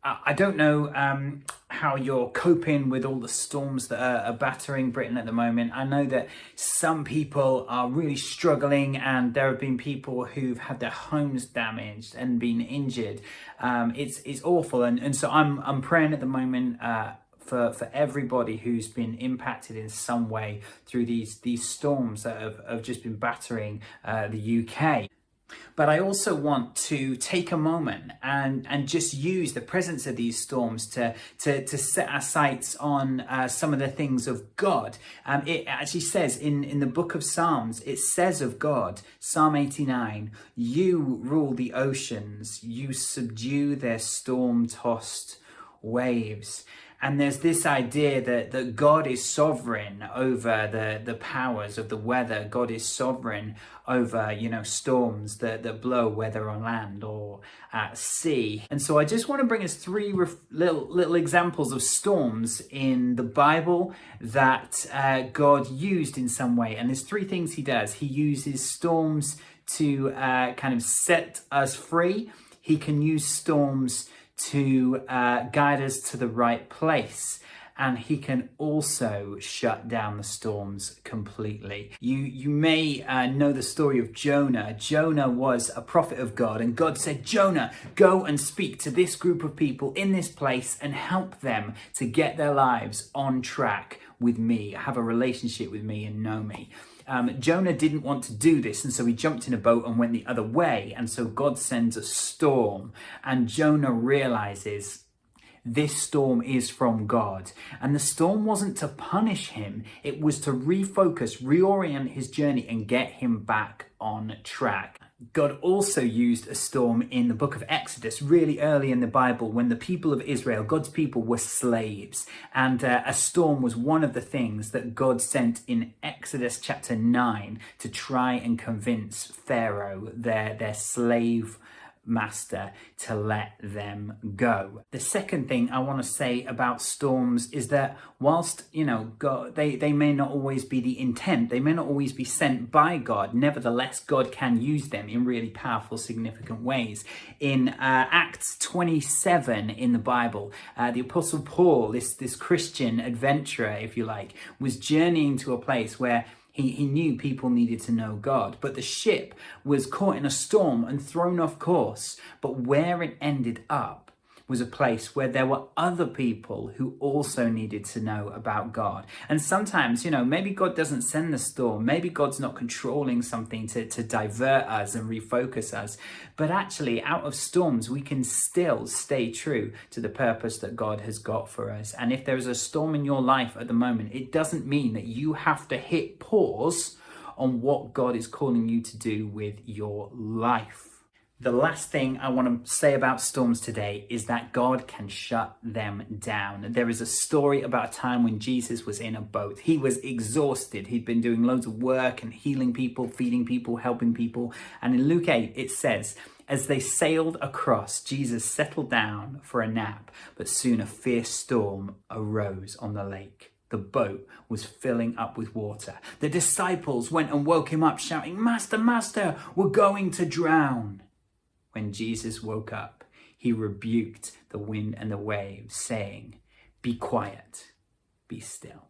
I don't know how you're coping with all the storms that are battering Britain at the moment. I know that some people are really struggling, and there have been people who've had their homes damaged and been injured. It's awful, and so I'm praying at the moment for everybody who's been impacted in some way through these storms that have just been battering the UK. But I also want to take a moment and just use the presence of these storms to set our sights on some of the things of God. It actually says in the book of Psalms, it says of God, Psalm 89, "You rule the oceans, you subdue their storm-tossed waves." And there's this idea that God is sovereign over the powers of the weather. God is sovereign over, storms that blow, whether on land or at sea. And so I just want to bring us three little examples of storms in the Bible that God used in some way. And there's three things he does. He uses storms to kind of set us free. He can use storms to guide us to the right place, and he can also shut down the storms completely. You may know the story of Jonah. Jonah was a prophet of God, and God said, "Jonah, go and speak to this group of people in this place and help them to get their lives on track with me, have a relationship with me and know me." Jonah didn't want to do this, and so he jumped in a boat and went the other way. And so God sends a storm, and Jonah realizes this storm is from God. And the storm wasn't to punish him, it was to refocus, reorient his journey and get him back on track. God also used a storm in the book of Exodus, really early in the Bible, when the people of Israel, God's people, were slaves. And a storm was one of the things that God sent in Exodus chapter 9 to try and convince Pharaoh, their slave master, to let them go. The second thing I want to say about storms is that whilst, God, they may not always be the intent, they may not always be sent by God, nevertheless, God can use them in really powerful, significant ways. In Acts 27 in the Bible, the Apostle Paul, this Christian adventurer, if you like, was journeying to a place where he knew people needed to know God, but the ship was caught in a storm and thrown off course. But where it ended up was a place where there were other people who also needed to know about God. And sometimes, maybe God doesn't send the storm. Maybe God's not controlling something to divert us and refocus us. But actually, out of storms, we can still stay true to the purpose that God has got for us. And if there's a storm in your life at the moment, it doesn't mean that you have to hit pause on what God is calling you to do with your life. The last thing I want to say about storms today is that God can shut them down. There is a story about a time when Jesus was in a boat. He was exhausted. He'd been doing loads of work and healing people, feeding people, helping people. And in Luke 8, it says, as they sailed across, Jesus settled down for a nap, but soon a fierce storm arose on the lake. The boat was filling up with water. The disciples went and woke him up, shouting, "Master, Master, we're going to drown." When Jesus woke up, he rebuked the wind and the waves, saying, "Be quiet, be still."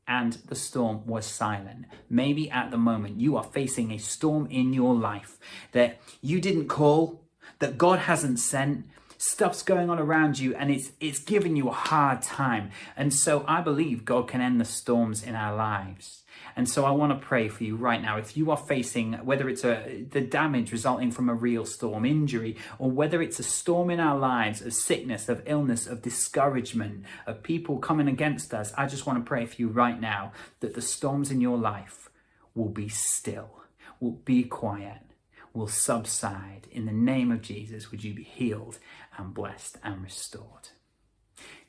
And the storm was silent. Maybe at the moment you are facing a storm in your life that you didn't call, that God hasn't sent. Stuff's going on around you and it's giving you a hard time. And so I believe God can end the storms in our lives. And so I want to pray for you right now. If you are facing, whether it's the damage resulting from a real storm, injury, or whether it's a storm in our lives of sickness, of illness, of discouragement, of people coming against us, I just want to pray for you right now that the storms in your life will be still, will be quiet, will subside. In the name of Jesus, would you be healed and blessed and restored?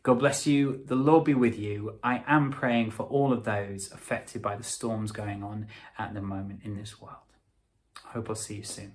God bless you. The Lord be with you. I am praying for all of those affected by the storms going on at the moment in this world. I hope I'll see you soon.